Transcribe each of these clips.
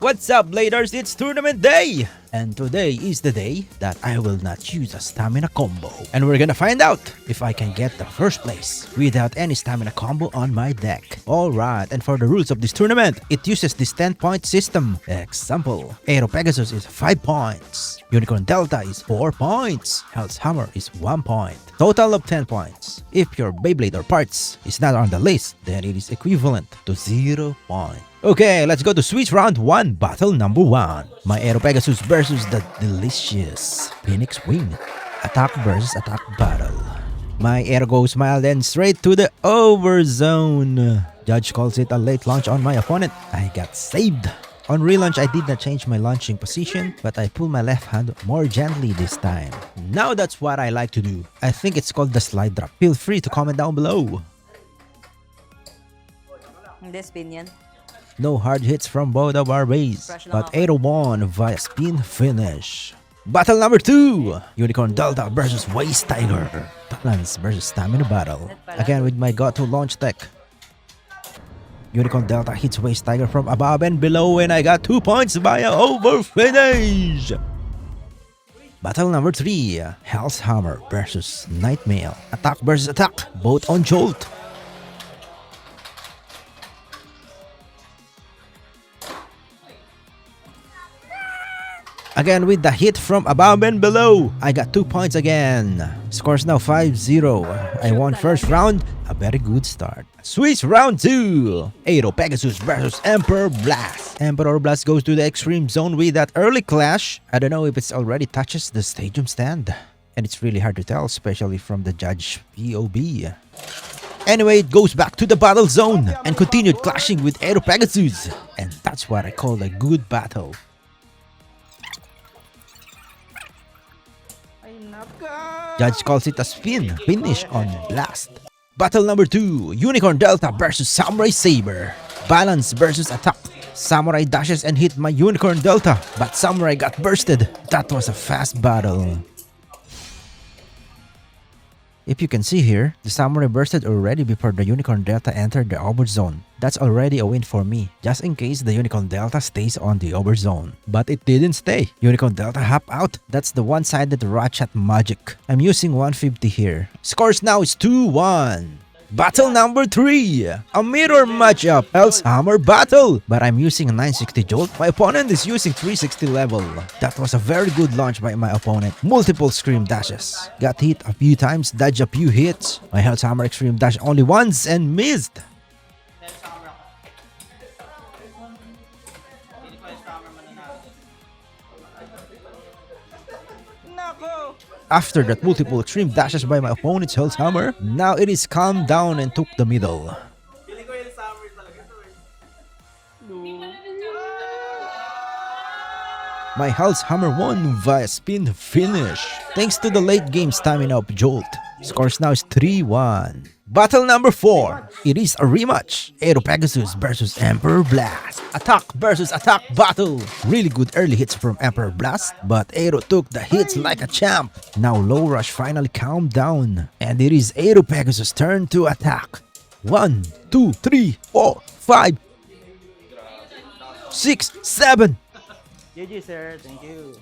What's up, Bladers? It's tournament day! And today is the day that I will not use a stamina combo. And we're gonna find out if I can get the first place without any stamina combo on my deck. Alright, and for the rules of this tournament, it uses this 10-point system. Example, Aero Pegasus is 5 points. Unicorn Delta is 4 points. Hell's Hammer is 1 point. Total of 10 points. If your Beyblade or parts is not on the list, then it is equivalent to 0 points. Okay, let's go to Switch Round 1, Battle Number 1. My Aero Pegasus versus the delicious Phoenix Wing. Attack versus attack battle. My Aero goes mild and straight to the overzone. Judge calls it a late launch on my opponent. I got saved. On relaunch, I did not change my launching position, but I pulled my left hand more gently this time. Now that's what I like to do. I think it's called the slide drop. Feel free to comment down below. Hindi, spin yan. No hard hits from both of our base, but Aero won via spin finish. Battle number 2! Unicorn Delta versus Waste Tiger. Balance versus Stamina battle. Again with my go-to launch tech. Unicorn Delta hits Waste Tiger from above and below, and I got 2 points via over finish. Battle number 3. Hell's Hammer versus Nightmare. Attack versus attack, both on Jolt. Again with the hit from above and below, I got 2 points again. Scores now 5-0. I won first round, a very good start. Switch round 2. Aero Pegasus versus Emperor Blast. Emperor Blast goes to the extreme zone with that early clash. I don't know if it's already touches the stadium stand. And it's really hard to tell, especially from the judge POV. Anyway, it goes back to the battle zone and continued clashing with Aero Pegasus. And that's what I call a good battle. Judge calls it a spin finish on Blast. Battle number 2. Unicorn Delta versus Samurai Saber. Balance versus attack. Samurai dashes and hit my Unicorn Delta, but Samurai got bursted. That was a fast battle. If you can see here, the Samurai bursted already before the Unicorn Delta entered the overzone. That's already a win for me, just in case the Unicorn Delta stays on the overzone. But it didn't stay. Unicorn Delta hop out. That's the one-sided ratchet magic. I'm using 150 here. Scores now is 2-1. Battle number 3. A mirror matchup. Hell's Hammer battle. But I'm using a 960 Jolt. My opponent is using 360 level. That was a very good launch by my opponent. Multiple scream dashes. Got hit a few times, dodged a few hits. My Hell's Hammer extreme dash only once and missed. After that multiple extreme dashes by my opponent's Hell's Hammer, now it is calmed down and took the middle. My Hell's Hammer won via spin finish, thanks to the late game stamina of Jolt. Scores now is 3-1. Battle number 4. It is a rematch. Aero Pegasus versus Emperor Blast. Attack versus attack battle. Really good early hits from Emperor Blast, but Aero took the hits like a champ. Now Low Rush finally calmed down, and it is Aero Pegasus' turn to attack. 1, 2, 3, 4, 5, 6, 7. GG, sir. Thank you.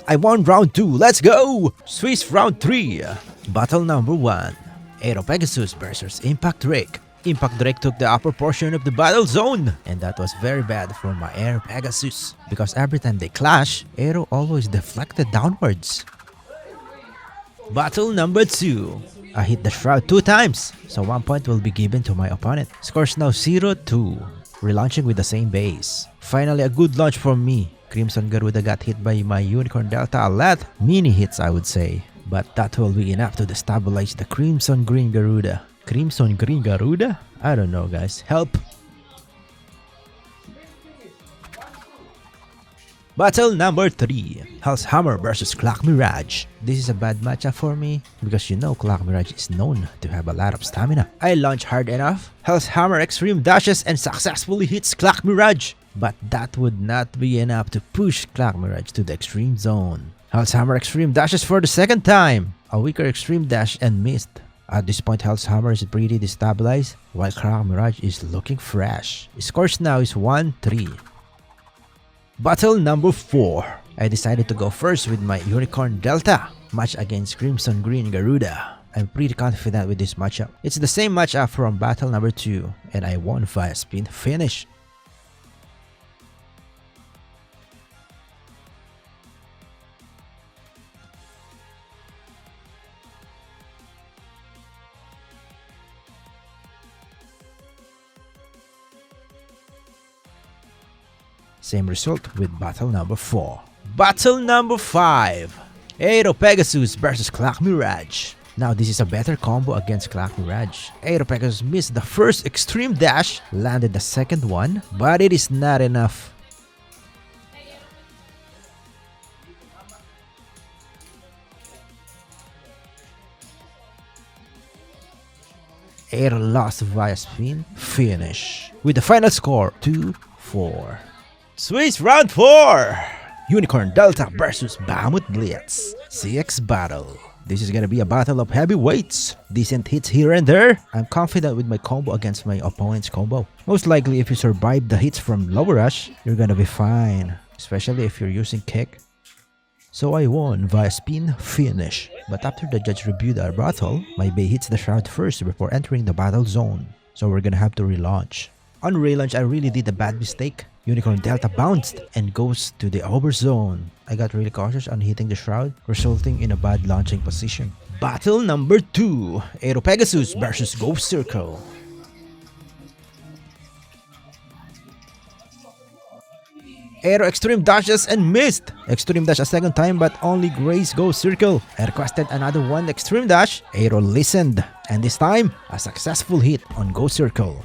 I won round 2. Let's go! Swiss round 3. Battle number 1. Aero Pegasus versus Impact Drake. Impact Drake took the upper portion of the battle zone, and that was very bad for my Aero Pegasus, because every time they clash, Aero always deflected downwards. Battle number 2. I hit the shroud 2 times, so 1 point will be given to my opponent. Scores now 0-2. Relaunching with the same base. Finally a good launch for me. Crimson Garuda got hit by my Unicorn Delta a lot. Mini hits, I would say. But that will be enough to destabilize the Crimson Green Garuda. Crimson Green Garuda? I don't know, guys. Help! Battle number 3. Hell's Hammer versus Clock Mirage. This is a bad matchup for me because you know Clock Mirage is known to have a lot of stamina. I launch hard enough. Hell's Hammer extreme dashes and successfully hits Clock Mirage. But that would not be enough to push Clock Mirage to the extreme zone. Hell's Hammer extreme dashes for the second time. A weaker extreme dash and missed. At this point, Hell's Hammer is pretty destabilized, while Clock Mirage is looking fresh. Scores now is 1-3. Battle number 4. I decided to go first with my Unicorn Delta match against Crimson Green Garuda. I'm pretty confident with this matchup. It's the same matchup from battle number 2 and I won via spin finish. Same result with battle number 4. Battle number 5. Aero Pegasus versus Clock Mirage. Now this is a better combo against Clock Mirage. Aero Pegasus missed the first extreme dash, landed the second one, but it is not enough. Aero lost via spin finish with the final score 2-4. Swiss round 4! Unicorn Delta versus Bahamut Blitz. CX battle. This is gonna be a battle of heavyweights. Decent hits here and there. I'm confident with my combo against my opponent's combo. Most likely if you survive the hits from lower rush, you're gonna be fine. Especially if you're using kick. So I won via spin finish. But after the judge reviewed our battle, my bay hits the shroud first before entering the battle zone. So we're gonna have to relaunch. On relaunch, I really did a bad mistake. Unicorn Delta bounced and goes to the over zone. I got really cautious on hitting the shroud, resulting in a bad launching position. Battle number 2. Aero Pegasus versus Ghost Circle. Aero extreme dashes and missed. Extreme dash a second time but only grazed Ghost Circle. I requested another one extreme dash. Aero listened and this time a successful hit on Ghost Circle.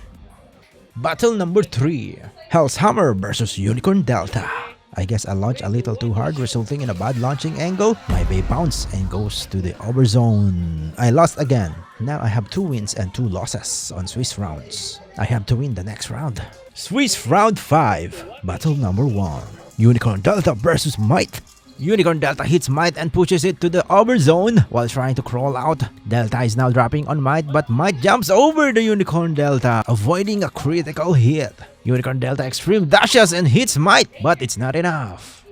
Battle number 3. Hell's Hammer versus Unicorn Delta. I guess I launched a little too hard, resulting in a bad launching angle. My bay bounced and goes to the over zone. I lost again. Now I have 2 wins and 2 losses on Swiss rounds. I have to win the next round. Swiss round 5. Battle number 1. Unicorn Delta versus Might. Unicorn Delta hits Might and pushes it to the over zone while trying to crawl out. Delta is now dropping on Might, but Might jumps over the Unicorn Delta, avoiding a critical hit. Unicorn Delta extreme dashes and hits Might, but it's not enough.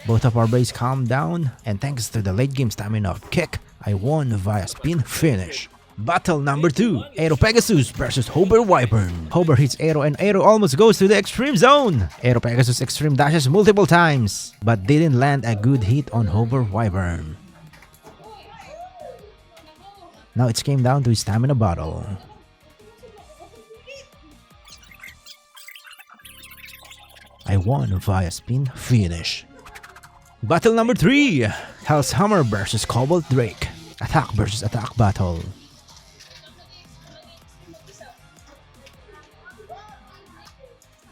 Both of our bays calm down, and thanks to the late game stamina of kick, I won via spin finish. Battle number 2. Aero Pegasus versus Hover Wyvern. Hover hits Aero and Aero almost goes to the extreme zone. Aero Pegasus extreme dashes multiple times, but didn't land a good hit on Hover Wyvern. Now it came down to a stamina battle. I won via spin finish. Battle number 3. Hell's Hammer versus Cobalt Drake. Attack versus attack battle.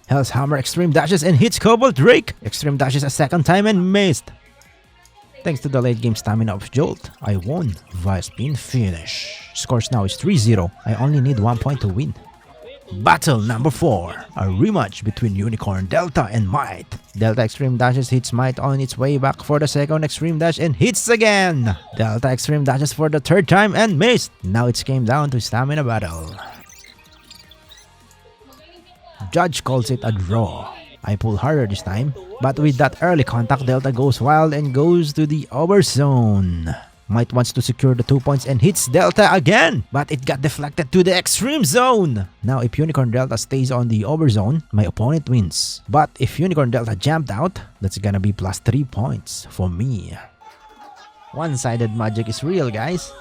Hell's Hammer extreme dashes and hits Cobalt Drake. Extreme dashes a second time and missed. Thanks to the late game stamina of Jolt, I won via spin finish. Scores now is 3-0. I only need 1 point to win. Battle number 4. A rematch between Unicorn Delta and Might. Delta extreme dashes hits Might on its way back for the second extreme dash and hits again. Delta extreme dashes for the 3rd time and missed. Now it came down to stamina battle. Judge calls it a draw. I pull harder this time, but with that early contact, Delta goes wild and goes to the over zone. Might wants to secure the 2 points and hits Delta again, but it got deflected to the extreme zone. Now if Unicorn Delta stays on the over zone, my opponent wins. But if Unicorn Delta jumped out, that's gonna be plus 3 points for me. One-sided magic is real, guys.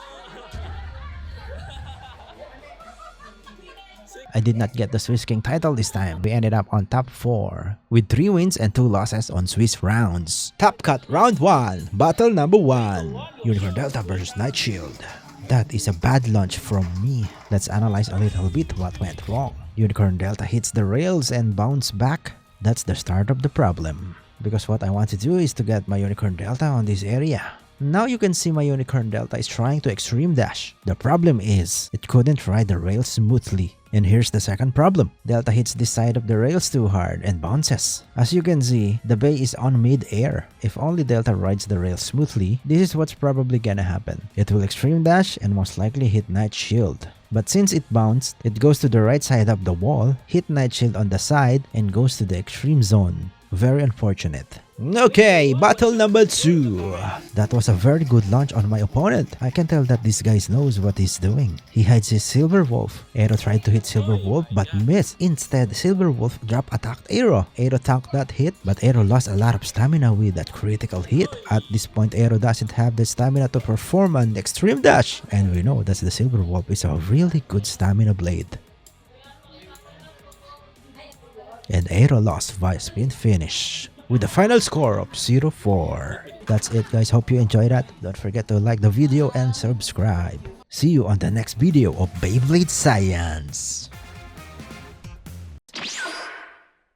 I did not get the Swiss King title this time. We ended up on top 4 with 3 wins and 2 losses on Swiss rounds. Top Cut round 1. Battle number 1. Unicorn Delta versus Night Shield. That is a bad launch from me. Let's analyze a little bit what went wrong. Unicorn Delta hits the rails and bounce back. That's the start of the problem. Because what I want to do is to get my Unicorn Delta on this area. Now you can see my Unicorn Delta is trying to extreme dash. The problem is, it couldn't ride the rails smoothly. And here's the second problem. Delta hits this side of the rails too hard and bounces. As you can see, the bay is on mid-air. If only Delta rides the rails smoothly, this is what's probably gonna happen. It will extreme dash and most likely hit Night Shield. But since it bounced, it goes to the right side of the wall, hit Night Shield on the side, and goes to the extreme zone. Very unfortunate. Okay, battle number 2. That was a very good launch on my opponent. I can tell that this guy knows what he's doing. He hides his Silver Wolf. Aero tried to hit Silver Wolf but missed. Instead, Silver Wolf drop attacked Aero. Aero tanked that hit, but Aero lost a lot of stamina with that critical hit. At this point, Aero doesn't have the stamina to perform an extreme dash. And we know that the Silver Wolf is a really good stamina blade. And Aero lost via spin finish with the final score of 0-4. That's it, guys. Hope you enjoyed that. Don't forget to like the video and subscribe. See you on the next video of Beyblade Science.